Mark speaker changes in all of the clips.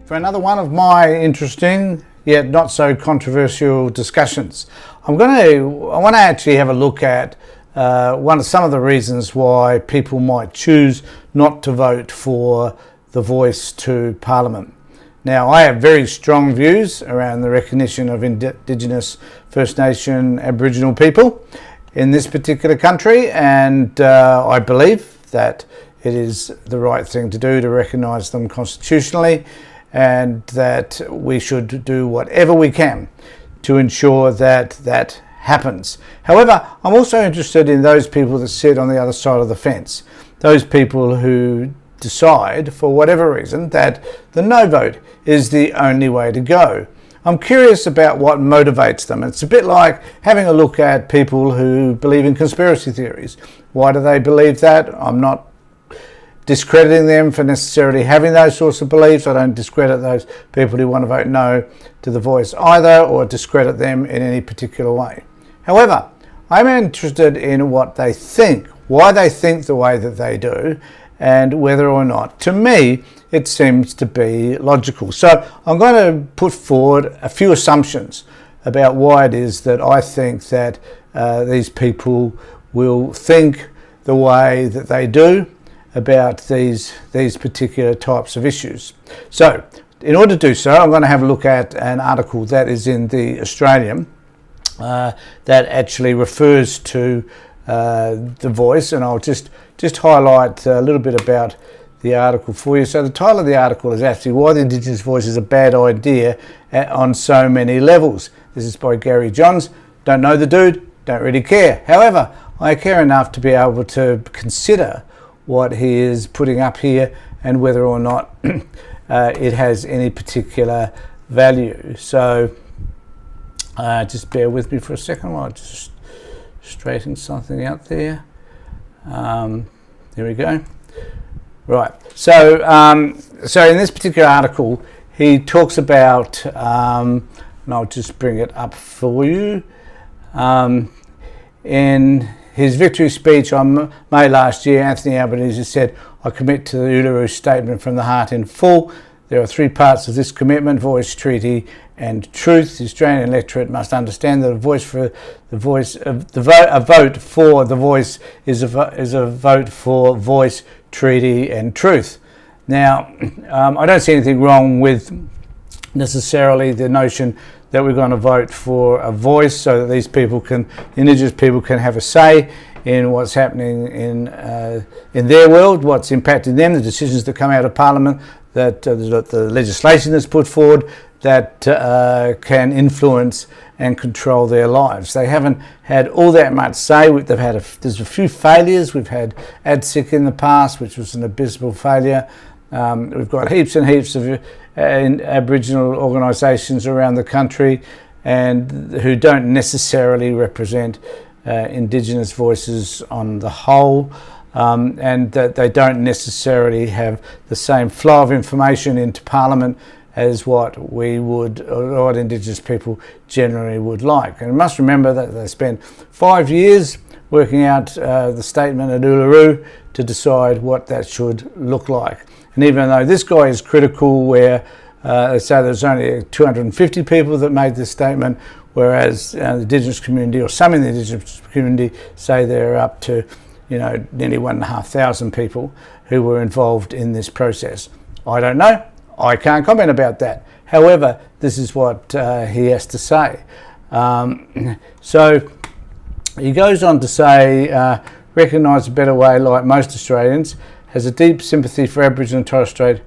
Speaker 1: For another one of my interesting yet not so controversial discussions. I want to actually have a look at some of the reasons why people might choose not to vote for the voice to Parliament. Now, I have very strong views around the recognition of Indigenous, First Nation, Aboriginal people in this particular country, and I believe that it is the right thing to do to recognise them constitutionally, and that we should do whatever we can to ensure that that happens. However, I'm also interested in those people that sit on the other side of the fence, those people who decide, for whatever reason, that the no vote is the only way to go. I'm curious about what motivates them. It's a bit like having a look at people who believe in conspiracy theories. Why do they believe that? I'm not discrediting them for necessarily having those sorts of beliefs. I don't discredit those people who want to vote no to the voice either, or discredit them in any particular way. However, I'm interested in what they think, why they think the way that they do, and whether or not, to me, it seems to be logical. So I'm going to put forward a few assumptions about why it is that I think that these people will think the way that they do about these particular types of issues. So, in order to do so, I'm going to have a look at an article that is in the Australian that actually refers to the voice, and I'll just highlight a little bit about the article for you. So the title of the article is actually Why the Indigenous Voice is a Bad Idea on So Many Levels. This is by Gary Johns. Don't know the dude, don't really care. However, I care enough to be able to consider what he is putting up here and whether or not it has any particular value. So just bear with me for a second while I just straighten something out there. There we go. Right. So in this particular article, he talks about, and I'll just bring it up for you. In his victory speech on May last year, Anthony Albanese said, "I commit to the Uluru Statement from the heart in full. There are three parts of this commitment: voice, treaty, and truth. The Australian electorate must understand that a vote for the voice is a vote for voice, treaty, and truth." Now, I don't see anything wrong with necessarily the notion that we're going to vote for a voice so that these people Indigenous people can have a say in what's happening in their world, what's impacting them, the decisions that come out of Parliament, that the legislation that's put forward that can influence and control their lives. They haven't had all that much say. There's a few failures. We've had ADSIC in the past, which was an abysmal failure. We've got heaps and heaps of Aboriginal organisations around the country and who don't necessarily represent Indigenous voices on the whole, and that they don't necessarily have the same flow of information into Parliament as what Indigenous people generally would like. And you must remember that they spent 5 years working out the statement at Uluru to decide what that should look like. And even though this guy is critical where they say there's only 250 people that made this statement, whereas the Indigenous community, or some in the Indigenous community, say they're up to nearly 1,500 people who were involved in this process. I don't know. I can't comment about that. However, this is what he has to say. So he goes on to say, recognise a better way, like most Australians, has a deep sympathy for Aboriginal and Torres Strait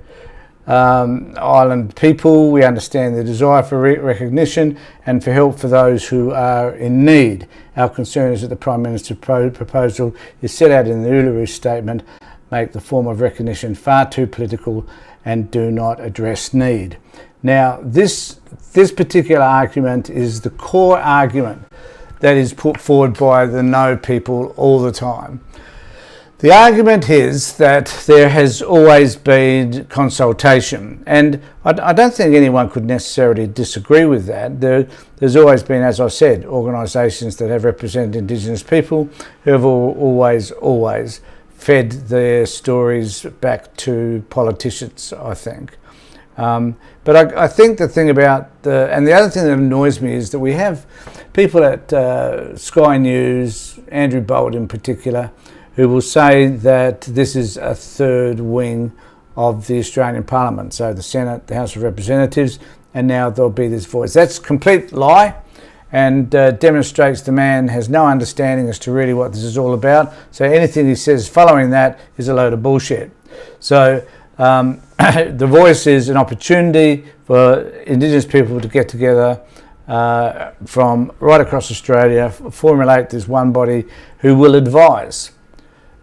Speaker 1: Island people. We understand the desire for recognition and for help for those who are in need. Our concern is that the Prime Minister's proposal is set out in the Uluru Statement make the form of recognition far too political and do not address need. Now, this particular argument is the core argument that is put forward by the no people all the time. The argument is that there has always been consultation, and I don't think anyone could necessarily disagree with that. There's always been, as I said, organisations that have represented Indigenous people who have always fed their stories back to politicians, I think. But I think the thing about and the other thing that annoys me is that we have people at Sky News, Andrew Bolt in particular, who will say that this is a third wing of the Australian Parliament, so the Senate, the House of Representatives, and now there'll be this voice. That's a complete lie, and demonstrates the man has no understanding as to really what this is all about. So anything he says following that is a load of bullshit. So the voice is an opportunity for Indigenous people to get together from right across Australia, formulate this one body who will advise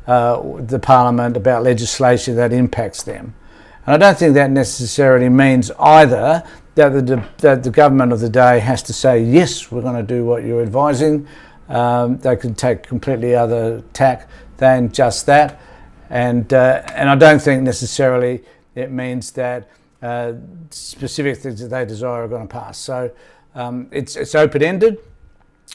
Speaker 1: the Parliament about legislation that impacts them. And I don't think that necessarily means either that the government of the day has to say, yes, we're going to do what you're advising. They can take completely other tack than just that. And I don't think necessarily it means that specific things that they desire are going to pass. So it's open-ended.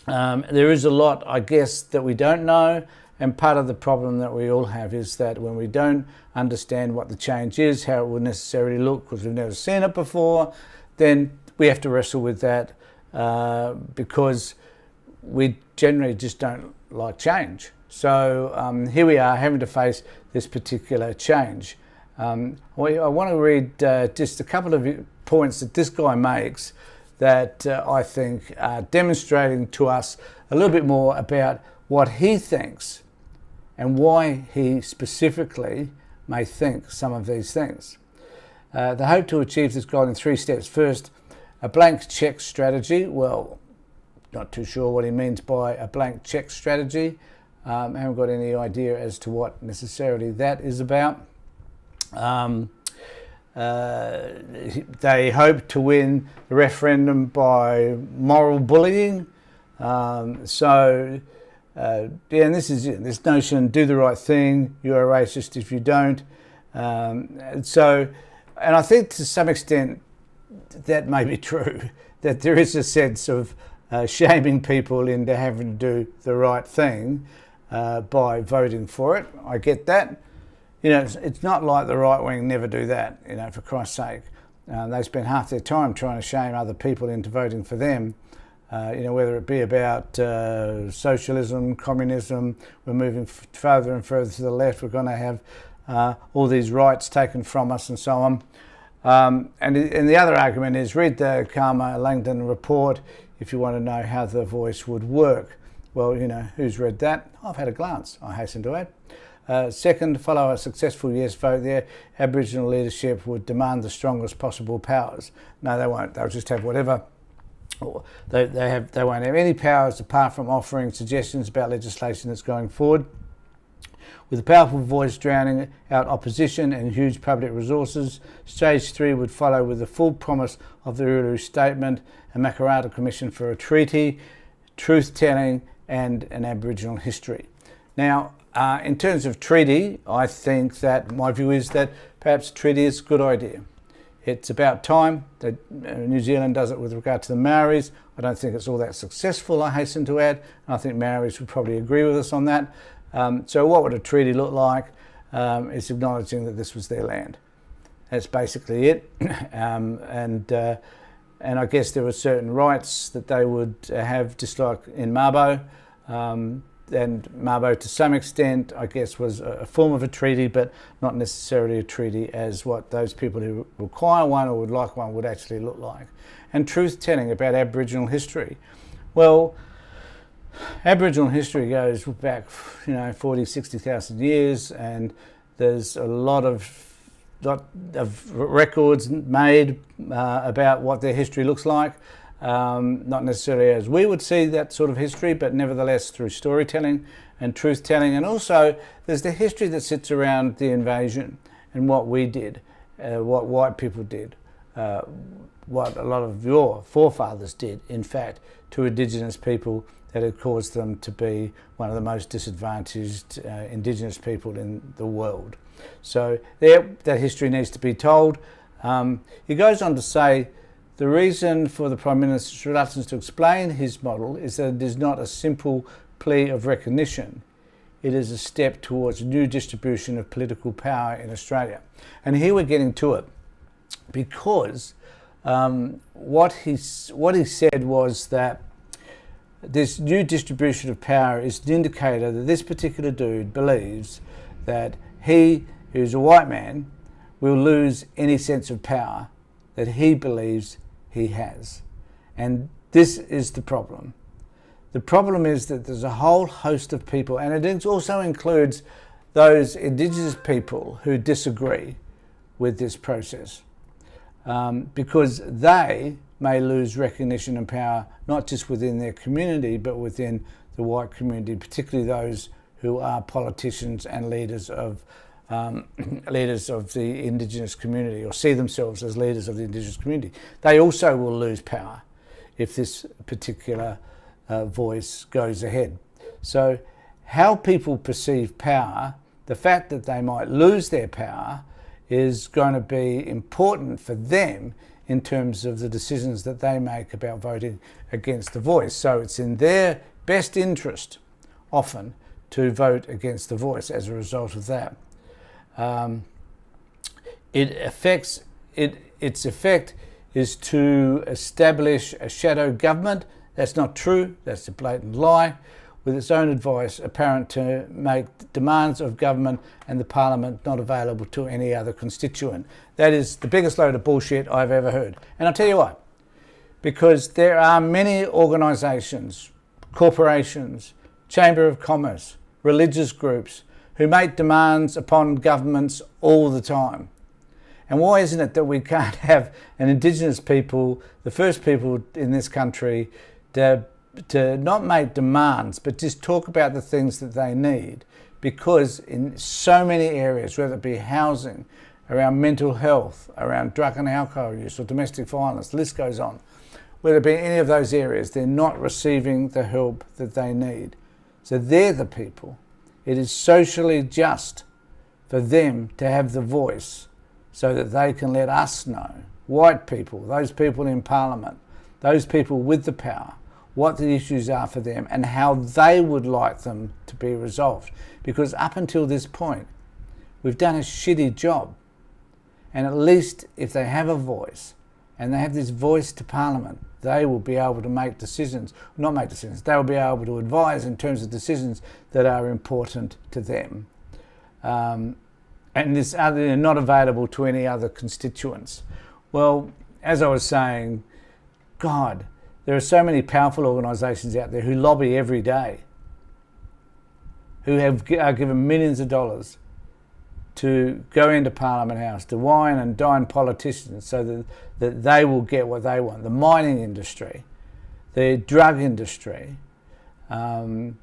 Speaker 1: There is a lot, I guess, that we don't know. And part of the problem that we all have is that when we don't understand what the change is, how it will necessarily look, because we've never seen it before, then we have to wrestle with that because we generally just don't like change. So here we are having to face this particular change. I want to read just a couple of points that this guy makes that I think are demonstrating to us a little bit more about what he thinks and why he specifically may think some of these things. They hope to achieve this goal in 3 steps. First, a blank check strategy. Well, not too sure what he means by a blank check strategy. I haven't got any idea as to what necessarily that is about. They hope to win the referendum by moral bullying. And this is it, this notion, do the right thing, you're a racist if you don't. And I think to some extent that may be true, that there is a sense of shaming people into having to do the right thing by voting for it. I get that. You know, it's not like the right wing never do that, you know, for Christ's sake. They spend half their time trying to shame other people into voting for them. You know, whether it be about socialism, communism, we're moving further and further to the left, we're going to have all these rights taken from us and so on. And the other argument is read the Karma Langdon report if you want to know how the voice would work. Well, you know, who's read that? I've had a glance, I hasten to add. Second, follow a successful yes vote there. Aboriginal leadership would demand the strongest possible powers. No, they won't. They'll just have whatever. They won't have any powers apart from offering suggestions about legislation that's going forward. With a powerful voice drowning out opposition and huge public resources, Stage 3 would follow with the full promise of the Uluru Statement, a Makarrata Commission for a treaty, truth-telling and an Aboriginal history. Now, in terms of treaty, I think that my view is that perhaps treaty is a good idea. It's about time that New Zealand does it with regard to the Maoris. I don't think it's all that successful, I hasten to add, and I think Maoris would probably agree with us on that. So what would a treaty look like? It's acknowledging that this was their land. That's basically it. And I guess there were certain rights that they would have, just like in Mabo. And Mabo, to some extent, I guess, was a form of a treaty, but not necessarily a treaty as what those people who require one or would like one would actually look like. And truth-telling about Aboriginal history. Well, Aboriginal history goes back, 40, 60,000 years, and there's a lot of records made about what their history looks like. Not necessarily as we would see that sort of history, but nevertheless through storytelling and truth-telling. And also there's the history that sits around the invasion and what we did, what white people did, what a lot of your forefathers did, in fact, to Indigenous people that had caused them to be one of the most disadvantaged Indigenous people in the world. So that history needs to be told. He goes on to say, the reason for the Prime Minister's reluctance to explain his model is that it is not a simple plea of recognition. It is a step towards a new distribution of political power in Australia. And here we're getting to it. because what he said was that this new distribution of power is an indicator that this particular dude believes that he, who's a white man, will lose any sense of power that he believes he has. And this is the problem. The problem is that there's a whole host of people, and it also includes those Indigenous people who disagree with this process, because they may lose recognition and power not just within their community but within the white community, particularly those who are politicians and leaders of the Indigenous community, or see themselves as leaders of the Indigenous community. They also will lose power if this particular voice goes ahead. So how people perceive power, the fact that they might lose their power, is going to be important for them in terms of the decisions that they make about voting against the voice. So it's in their best interest often to vote against the voice as a result of that. Its effect is to establish a shadow government. That's not true, that's a blatant lie, with its own advice apparent to make demands of government and the parliament not available to any other constituent. That is the biggest load of bullshit I've ever heard. And I'll tell you why. Because there are many organisations, corporations, Chamber of Commerce, religious groups, who make demands upon governments all the time. And why isn't it that we can't have an Indigenous people, the first people in this country, to not make demands, but just talk about the things that they need? Because in so many areas, whether it be housing, around mental health, around drug and alcohol use or domestic violence, the list goes on, whether it be any of those areas, they're not receiving the help that they need. So they're the people. It is socially just for them to have the voice so that they can let us know, white people, those people in Parliament, those people with the power, what the issues are for them and how they would like them to be resolved. Because up until this point, we've done a shitty job. And at least if they have a voice and they have this voice to Parliament, they will be able to make decisions, not make decisions, they will be able to advise in terms of decisions that are important to them. And this other, not available to any other constituents. Well, as I was saying, God, there are so many powerful organisations out there who lobby every day, who are given millions of dollars to go into Parliament House, to wine and dine politicians so that they will get what they want. The mining industry, the drug industry, all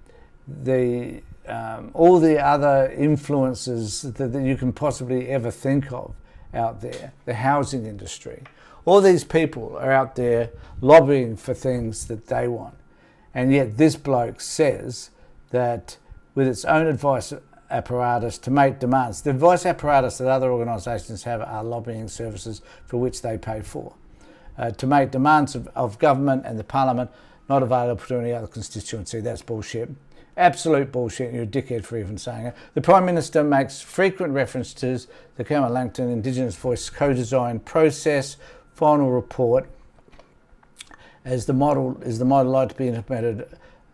Speaker 1: the other influences that you can possibly ever think of out there, the housing industry. All these people are out there lobbying for things that they want. And yet this bloke says that with its own advice apparatus to make demands, the advice apparatus that other organisations have are lobbying services for which they pay for, to make demands of government and the Parliament not available to any other constituency. That's bullshit. Absolute bullshit. You're a dickhead for even saying it. The Prime Minister makes frequent reference to the Campbell-Langton Indigenous Voice co-design process final report as the model likely to be implemented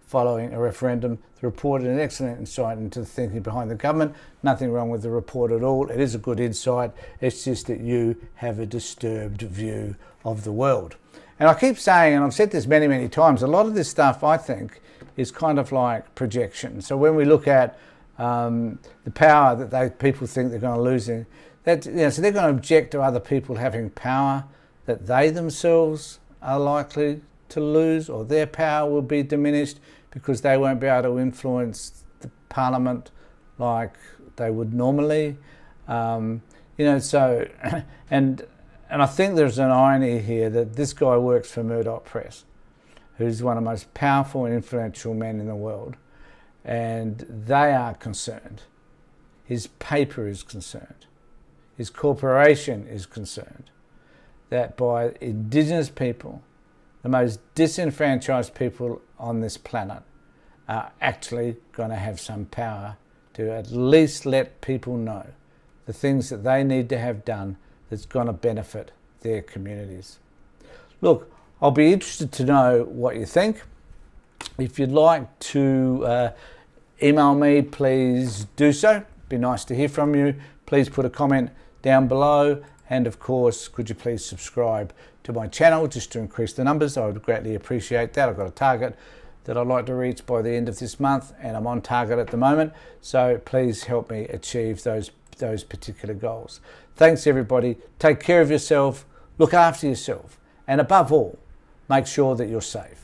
Speaker 1: following a referendum. The report is an excellent insight into the thinking behind the government. Nothing wrong with the report at all. It is a good insight. It's just that you have a disturbed view of the world. And I keep saying, and I've said this many, many times, a lot of this stuff I think is kind of like projection. So when we look at the power that people think they're going to lose, so they're going to object to other people having power that they themselves are likely to lose, or their power will be diminished because they won't be able to influence the Parliament like they would normally. So, and I think there's an irony here that this guy works for Murdoch Press, who's one of the most powerful and influential men in the world, and they are concerned. His paper is concerned. His corporation is concerned that by Indigenous people, the most disenfranchised people on this planet, are actually going to have some power to at least let people know the things that they need to have done that's going to benefit their communities. Look, I'll be interested to know what you think. If you'd like to email me, please do so. Be nice to hear from you. Please put a comment down below, and of course, could you please subscribe to my channel just to increase the numbers? I would greatly appreciate that. I've got a target that I'd like to reach by the end of this month, and I'm on target at the moment, so please help me achieve those particular goals. Thanks everybody. Take care of yourself, look after yourself, and above all, make sure that you're safe.